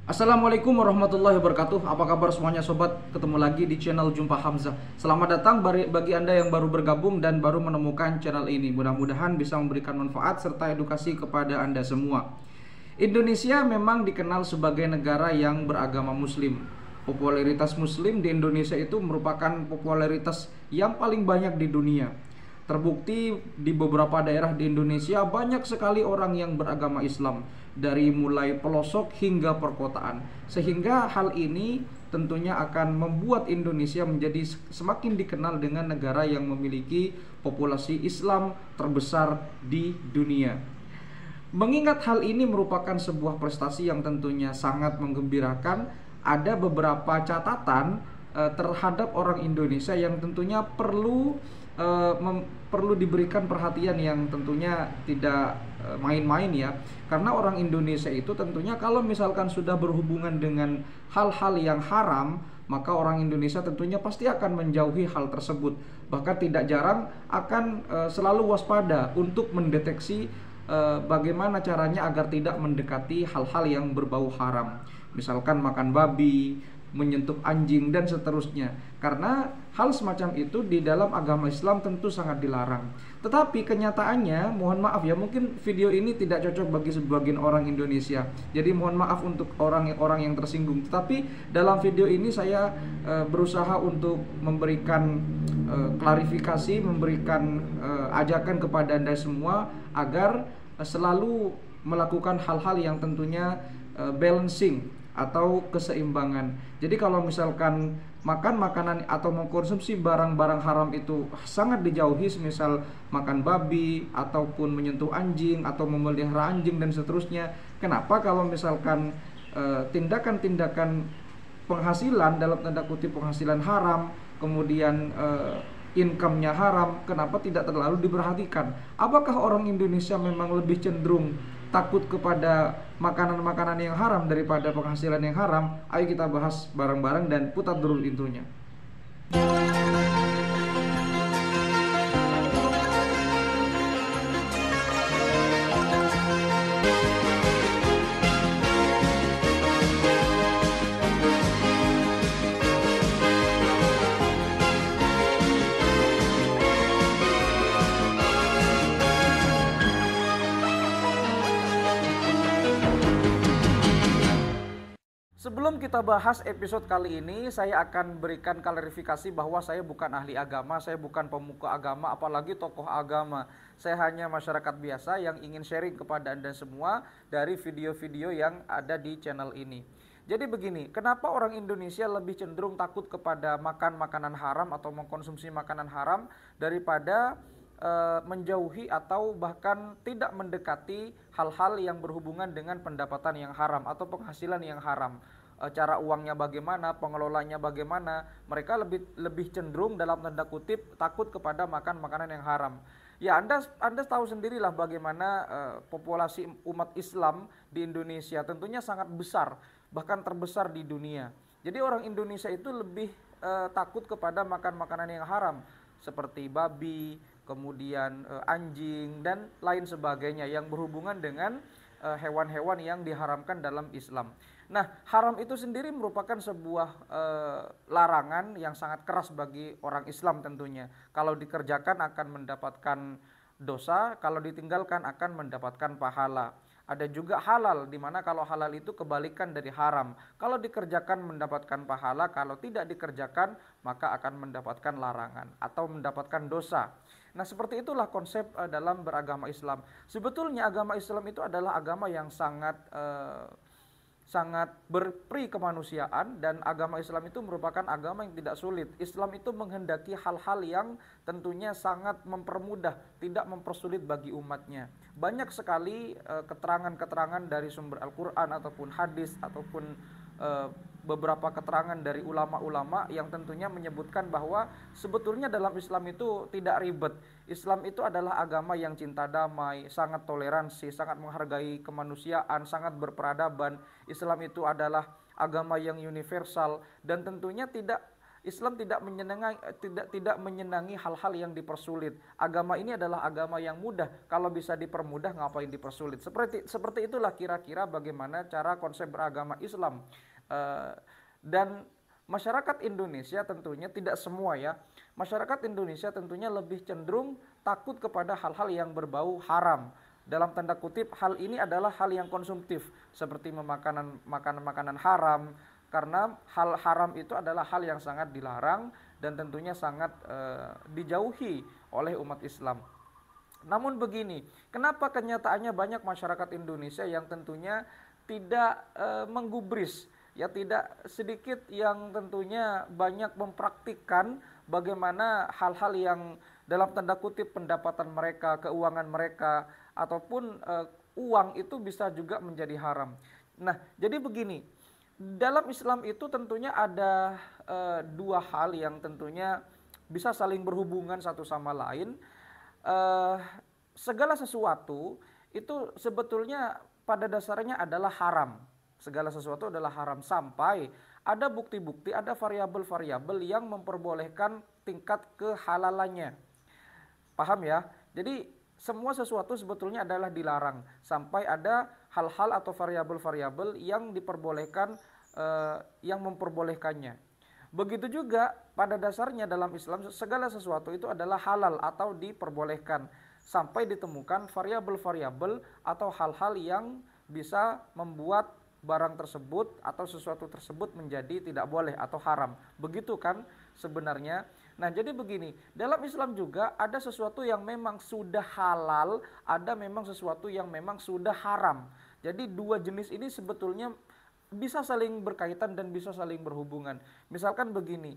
Assalamualaikum warahmatullahi wabarakatuh. Apa kabar semuanya sobat? Ketemu lagi di channel Jumpa Hamzah. Selamat datang bagi Anda yang baru bergabung dan baru menemukan channel ini. Mudah-mudahan bisa memberikan manfaat serta edukasi kepada Anda semua. Indonesia memang dikenal sebagai negara yang beragama muslim. Popularitas muslim di Indonesia itu merupakan popularitas yang paling banyak di dunia. Terbukti di beberapa daerah di Indonesia banyak sekali orang yang beragama Islam, dari mulai pelosok hingga perkotaan. Sehingga hal ini tentunya akan membuat Indonesia menjadi semakin dikenal dengan negara yang memiliki populasi Islam terbesar di dunia. Mengingat hal ini merupakan sebuah prestasi yang tentunya sangat menggembirakan, ada beberapa catatan terhadap orang Indonesia yang tentunya perlu diberikan perhatian yang tentunya tidak main-main ya. Karena orang Indonesia itu tentunya kalau misalkan sudah berhubungan dengan hal-hal yang haram, maka orang Indonesia tentunya pasti akan menjauhi hal tersebut. Bahkan tidak jarang akan selalu waspada untuk mendeteksi bagaimana caranya agar tidak mendekati hal-hal yang berbau haram. Misalkan makan babi, menyentuh anjing dan seterusnya. Karena hal semacam itu di dalam agama Islam tentu sangat dilarang. Tetapi kenyataannya, mohon maaf ya, mungkin video ini tidak cocok bagi sebagian orang Indonesia. Jadi mohon maaf untuk orang-orang yang tersinggung. Tetapi dalam video ini saya berusaha untuk memberikan klarifikasi, memberikan ajakan kepada Anda semua agar selalu melakukan hal-hal yang tentunya balancing atau keseimbangan. Jadi kalau misalkan makan makanan atau mengkonsumsi barang-barang haram itu sangat dijauhi, misal makan babi ataupun menyentuh anjing atau memelihara anjing dan seterusnya. Kenapa kalau misalkan tindakan-tindakan penghasilan dalam tanda kutip penghasilan haram, kemudian income-nya haram, kenapa tidak terlalu diperhatikan? Apakah orang Indonesia memang lebih cenderung takut kepada makanan-makanan yang haram daripada penghasilan yang haram? Ayo kita bahas bareng-bareng dan putar dulu intronya. Sebelum kita bahas episode kali ini, saya akan berikan klarifikasi bahwa saya bukan ahli agama, saya bukan pemuka agama, apalagi tokoh agama. Saya hanya masyarakat biasa yang ingin sharing kepada Anda semua dari video-video yang ada di channel ini. Jadi begini, kenapa orang Indonesia lebih cenderung takut kepada makan makanan haram atau mengkonsumsi makanan haram daripada menjauhi atau bahkan tidak mendekati hal-hal yang berhubungan dengan pendapatan yang haram atau penghasilan yang haram. Cara uangnya bagaimana, pengelolanya bagaimana, mereka lebih cenderung dalam tanda kutip takut kepada makan makanan yang haram. Ya, Anda tahu sendirilah bagaimana populasi umat Islam di Indonesia tentunya sangat besar, bahkan terbesar di dunia. Jadi orang Indonesia itu lebih takut kepada makan makanan yang haram seperti babi, kemudian anjing dan lain sebagainya yang berhubungan dengan hewan-hewan yang diharamkan dalam Islam. Nah, haram itu sendiri merupakan sebuah larangan yang sangat keras bagi orang Islam tentunya. Kalau dikerjakan akan mendapatkan dosa, kalau ditinggalkan akan mendapatkan pahala. Ada juga halal, di mana kalau halal itu kebalikan dari haram. Kalau dikerjakan mendapatkan pahala, kalau tidak dikerjakan maka akan mendapatkan larangan atau mendapatkan dosa. Nah, seperti itulah konsep dalam beragama Islam. Sebetulnya agama Islam itu adalah agama yang sangat berperi kemanusiaan, dan agama Islam itu merupakan agama yang tidak sulit. Islam itu menghendaki hal-hal yang tentunya sangat mempermudah, tidak mempersulit bagi umatnya. Banyak sekali keterangan-keterangan dari sumber Al-Quran ataupun hadis ataupun beberapa keterangan dari ulama-ulama yang tentunya menyebutkan bahwa sebetulnya dalam Islam itu tidak ribet. Islam itu adalah agama yang cinta damai, sangat toleransi, sangat menghargai kemanusiaan, sangat berperadaban. Islam itu adalah agama yang universal dan tentunya tidak Islam tidak menyenangi hal-hal yang dipersulit. Agama ini adalah agama yang mudah. Kalau bisa dipermudah, ngapain dipersulit? Seperti itulah kira-kira bagaimana cara konsep beragama Islam. Dan masyarakat Indonesia tentunya tidak semua ya. Masyarakat Indonesia tentunya lebih cenderung takut kepada hal-hal yang berbau haram. Dalam tanda kutip, hal ini adalah hal yang konsumtif, seperti makanan haram, karena hal haram itu adalah hal yang sangat dilarang dan tentunya sangat dijauhi oleh umat Islam. Namun begini, kenapa kenyataannya banyak masyarakat Indonesia yang tentunya tidak menggubris, ya tidak sedikit yang tentunya banyak mempraktikkan bagaimana hal-hal yang dalam tanda kutip pendapatan mereka, keuangan mereka, ataupun uang itu bisa juga menjadi haram. Nah, jadi begini, dalam Islam itu tentunya ada dua hal yang tentunya bisa saling berhubungan satu sama lain. Segala sesuatu itu sebetulnya pada dasarnya adalah haram. Segala sesuatu adalah haram sampai ada bukti-bukti, ada variabel-variabel yang memperbolehkan tingkat kehalalannya. Paham ya? Jadi semua sesuatu sebetulnya adalah dilarang sampai ada hal-hal atau variabel-variabel yang diperbolehkan, yang memperbolehkannya. Begitu juga pada dasarnya dalam Islam segala sesuatu itu adalah halal atau diperbolehkan sampai ditemukan variabel-variabel atau hal-hal yang bisa membuat barang tersebut atau sesuatu tersebut menjadi tidak boleh atau haram. Begitu kan sebenarnya. Nah, jadi begini, dalam Islam juga ada sesuatu yang memang sudah halal, ada memang sesuatu yang memang sudah haram. Jadi dua jenis ini sebetulnya bisa saling berkaitan dan bisa saling berhubungan. Misalkan begini,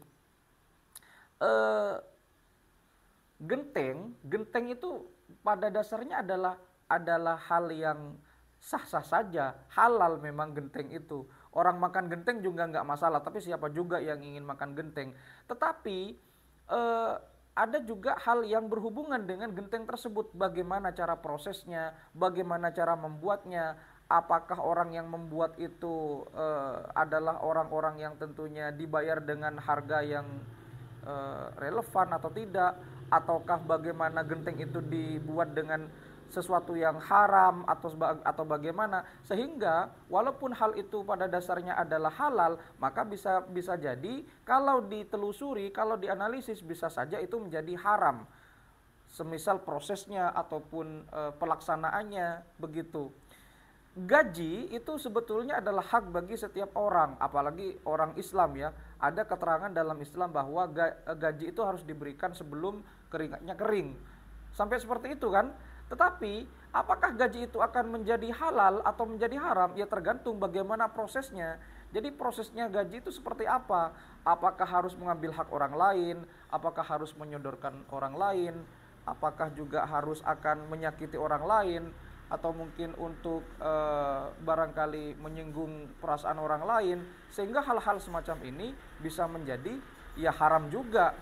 genteng itu pada dasarnya adalah hal yang sah-sah saja, halal memang genteng itu. Orang makan genteng juga nggak masalah, tapi siapa juga yang ingin makan genteng. Tetapi ada juga hal yang berhubungan dengan genteng tersebut. Bagaimana cara prosesnya, bagaimana cara membuatnya, apakah orang yang membuat itu adalah orang-orang yang tentunya dibayar dengan harga yang relevan atau tidak, ataukah bagaimana genteng itu dibuat dengan sesuatu yang haram atau bagaimana, sehingga walaupun hal itu pada dasarnya adalah halal, maka bisa jadi kalau ditelusuri, kalau dianalisis bisa saja itu menjadi haram, semisal prosesnya ataupun pelaksanaannya begitu. Gaji itu sebetulnya adalah hak bagi setiap orang, apalagi orang Islam ya. Ada keterangan dalam Islam bahwa gaji itu harus diberikan sebelum keringatnya kering. Sampai seperti itu kan? Tetapi apakah gaji itu akan menjadi halal atau menjadi haram? Ya tergantung bagaimana prosesnya. Jadi prosesnya gaji itu seperti apa? Apakah harus mengambil hak orang lain? Apakah harus menyodorkan orang lain? Apakah juga harus akan menyakiti orang lain? Atau mungkin untuk barangkali menyinggung perasaan orang lain? Sehingga hal-hal semacam ini bisa menjadi ya haram juga.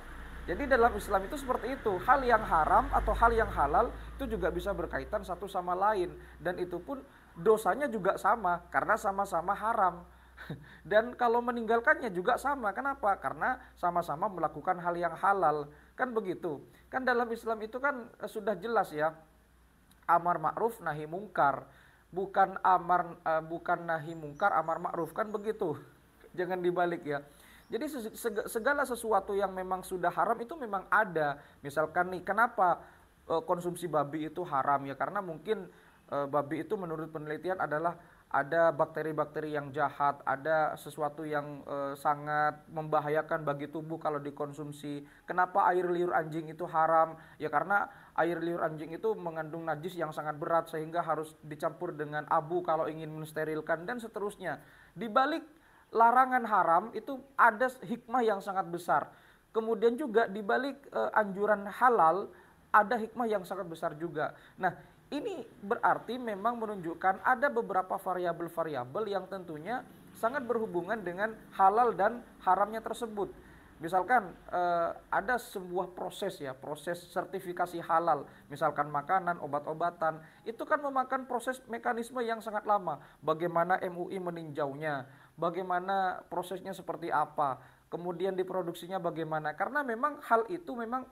Jadi dalam Islam itu seperti itu, hal yang haram atau hal yang halal itu juga bisa berkaitan satu sama lain. Dan itu pun dosanya juga sama, karena sama-sama haram. Dan kalau meninggalkannya juga sama, kenapa? Karena sama-sama melakukan hal yang halal. Kan begitu, kan dalam Islam itu kan sudah jelas ya, amar ma'ruf nahi mungkar. Bukan nahi mungkar, amar ma'ruf, kan begitu. Jangan dibalik ya. Jadi segala sesuatu yang memang sudah haram itu memang ada. Misalkan nih, kenapa konsumsi babi itu haram ya? Karena mungkin babi itu menurut penelitian adalah ada bakteri-bakteri yang jahat, ada sesuatu yang sangat membahayakan bagi tubuh kalau dikonsumsi. Kenapa air liur anjing itu haram? Ya karena air liur anjing itu mengandung najis yang sangat berat sehingga harus dicampur dengan abu kalau ingin mensterilkan dan seterusnya. Di balik larangan haram itu ada hikmah yang sangat besar. Kemudian juga di balik anjuran halal ada hikmah yang sangat besar juga. Nah, ini berarti memang menunjukkan ada beberapa variabel-variabel yang tentunya sangat berhubungan dengan halal dan haramnya tersebut. Misalkan ada sebuah proses ya, proses sertifikasi halal. Misalkan makanan, obat-obatan, itu kan memakan proses mekanisme yang sangat lama. Bagaimana MUI meninjaunya, bagaimana prosesnya seperti apa. kemudian diproduksinya bagaimana. Karena memang hal itu memang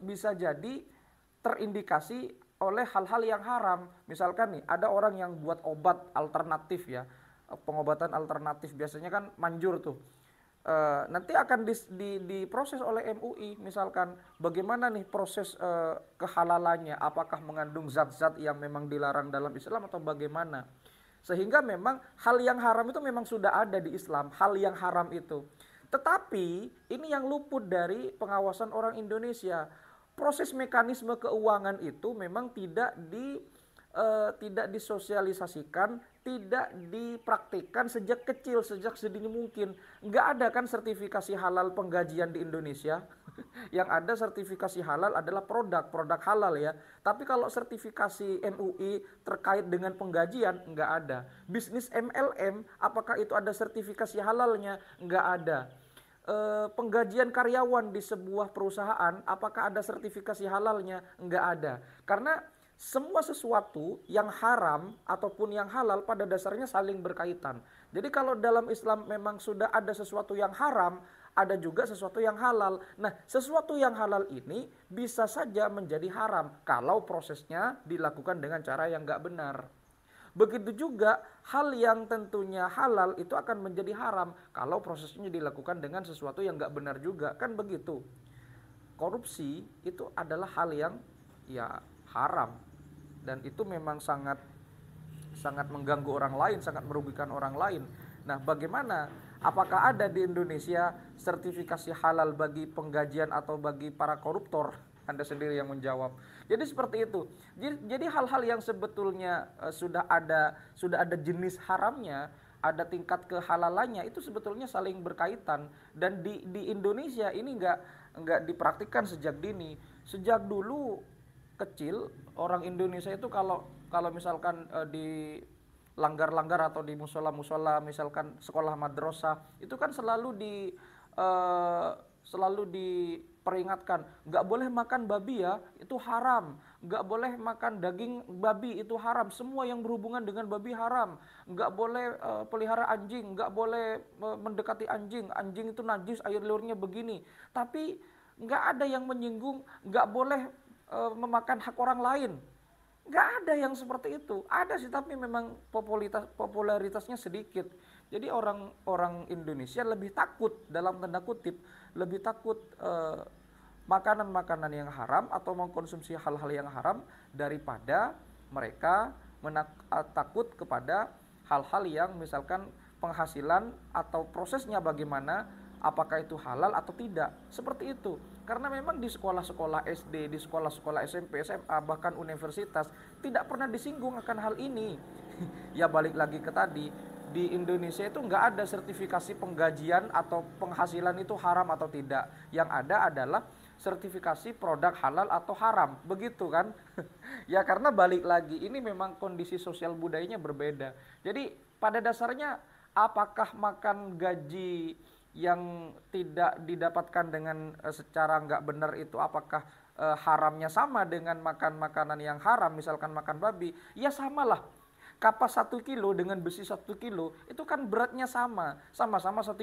bisa jadi terindikasi oleh hal-hal yang haram. Misalkan nih, ada orang yang buat obat alternatif ya, pengobatan alternatif biasanya kan manjur tuh. Nanti akan diproses oleh MUI, misalkan bagaimana nih proses kehalalannya, apakah mengandung zat-zat yang memang dilarang dalam Islam atau bagaimana. Sehingga memang hal yang haram itu memang sudah ada di Islam, hal yang haram itu. Tetapi ini yang luput dari pengawasan orang Indonesia. Proses mekanisme keuangan itu memang tidak disosialisasikan, tidak dipraktikkan sejak kecil, sejak sedini mungkin. Nggak ada kan sertifikasi halal penggajian di Indonesia. Yang ada sertifikasi halal adalah produk halal ya. Tapi kalau sertifikasi MUI terkait dengan penggajian, nggak ada. Bisnis MLM, apakah itu ada sertifikasi halalnya? Nggak ada. Penggajian karyawan di sebuah perusahaan, apakah ada sertifikasi halalnya? Nggak ada. Karena semua sesuatu yang haram ataupun yang halal pada dasarnya saling berkaitan. Jadi kalau dalam Islam memang sudah ada sesuatu yang haram, ada juga sesuatu yang halal. Nah, sesuatu yang halal ini bisa saja menjadi haram kalau prosesnya dilakukan dengan cara yang nggak benar. Begitu juga hal yang tentunya halal itu akan menjadi haram kalau prosesnya dilakukan dengan sesuatu yang nggak benar juga, kan begitu. Korupsi itu adalah hal yang ya haram dan itu memang sangat mengganggu orang lain, sangat merugikan orang lain. Nah, bagaimana? Apakah ada di Indonesia sertifikasi halal bagi penggajian atau bagi para koruptor? Anda sendiri yang menjawab. Jadi seperti itu. Jadi hal-hal yang sebetulnya sudah ada jenis haramnya, ada tingkat kehalalannya, itu sebetulnya saling berkaitan. Dan di Indonesia ini nggak dipraktikkan sejak dini. Sejak dulu kecil orang Indonesia itu kalau misalkan di langgar-langgar atau di musola-musola, misalkan sekolah madrasah, itu kan selalu diperingatkan, nggak boleh makan babi ya, itu haram. Nggak boleh makan daging babi, itu haram. Semua yang berhubungan dengan babi haram. Nggak boleh pelihara anjing, nggak boleh mendekati anjing. Anjing itu najis, air liurnya begini. Tapi nggak ada yang menyinggung, nggak boleh memakan hak orang lain. Nggak ada yang seperti itu. Ada sih, tapi memang popularitasnya sedikit. Jadi orang Indonesia lebih takut, dalam tanda kutip, lebih takut makanan-makanan yang haram atau mengkonsumsi hal-hal yang haram daripada mereka takut kepada hal-hal yang misalkan penghasilan atau prosesnya bagaimana, apakah itu halal atau tidak. Seperti itu. Karena memang di sekolah-sekolah SD, di sekolah-sekolah SMP, SMA, bahkan universitas tidak pernah disinggung akan hal ini. Ya balik lagi ke tadi, di Indonesia itu nggak ada sertifikasi penggajian atau penghasilan itu haram atau tidak. Yang ada adalah sertifikasi produk halal atau haram, begitu kan? Ya karena balik lagi, ini memang kondisi sosial budayanya berbeda. Jadi pada dasarnya apakah makan gaji yang tidak didapatkan dengan secara nggak benar itu apakah haramnya sama dengan makan makanan yang haram, misalkan makan babi? Ya samalah. Kapas 1 kilo dengan besi 1 kilo itu kan beratnya sama-sama 1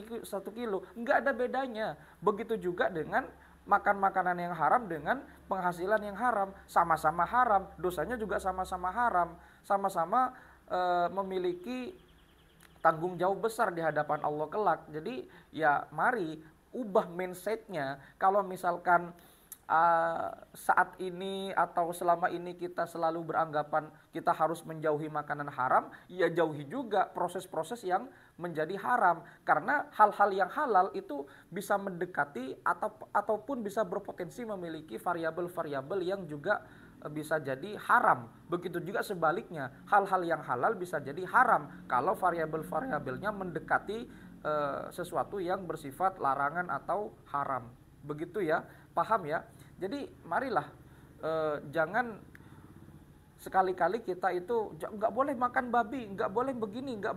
kilo, nggak ada bedanya. Begitu juga dengan makan makanan yang haram dengan penghasilan yang haram, sama-sama haram, dosanya juga sama-sama haram, sama-sama memiliki tanggung jawab besar di hadapan Allah kelak. Jadi ya mari ubah mindsetnya. Kalau misalkan saat ini atau selama ini kita selalu beranggapan kita harus menjauhi makanan haram, ya jauhi juga proses-proses yang menjadi haram. Karena hal-hal yang halal itu bisa mendekati ataupun bisa berpotensi memiliki variabel-variabel yang juga bisa jadi haram. Begitu juga sebaliknya, hal-hal yang halal bisa jadi haram kalau variabel-variabelnya mendekati sesuatu yang bersifat larangan atau haram. Begitu ya, paham ya? Jadi marilah jangan sekali-kali kita itu nggak boleh makan babi, nggak boleh begini, nggak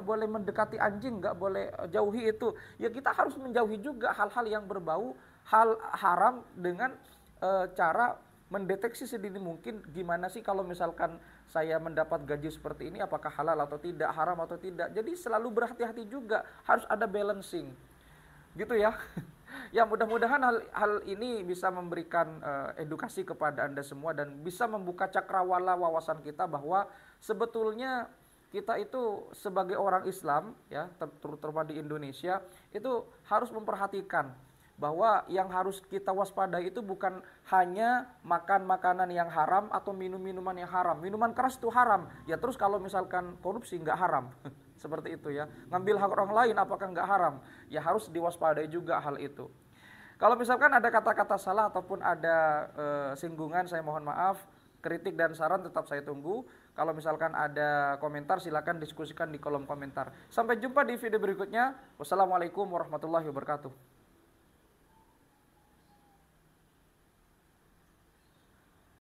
boleh mendekati anjing, nggak boleh jauhi itu. Ya kita harus menjauhi juga hal-hal yang berbau hal haram dengan cara mendeteksi sedini mungkin gimana sih kalau misalkan saya mendapat gaji seperti ini apakah halal atau tidak, haram atau tidak. Jadi selalu berhati-hati juga, harus ada balancing. Gitu ya. Ya mudah-mudahan hal ini bisa memberikan edukasi kepada Anda semua dan bisa membuka cakrawala wawasan kita bahwa sebetulnya kita itu sebagai orang Islam ya, terutama di Indonesia itu harus memperhatikan bahwa yang harus kita waspadai itu bukan hanya makan makanan yang haram atau minum minuman yang haram. Minuman keras itu haram. Ya terus kalau misalkan korupsi nggak haram. Seperti itu ya. Ngambil hak orang lain apakah nggak haram? Ya harus diwaspadai juga hal itu. Kalau misalkan ada kata-kata salah ataupun ada singgungan, saya mohon maaf. Kritik dan saran tetap saya tunggu. Kalau misalkan ada komentar silakan diskusikan di kolom komentar. Sampai jumpa di video berikutnya. Wassalamualaikum warahmatullahi wabarakatuh.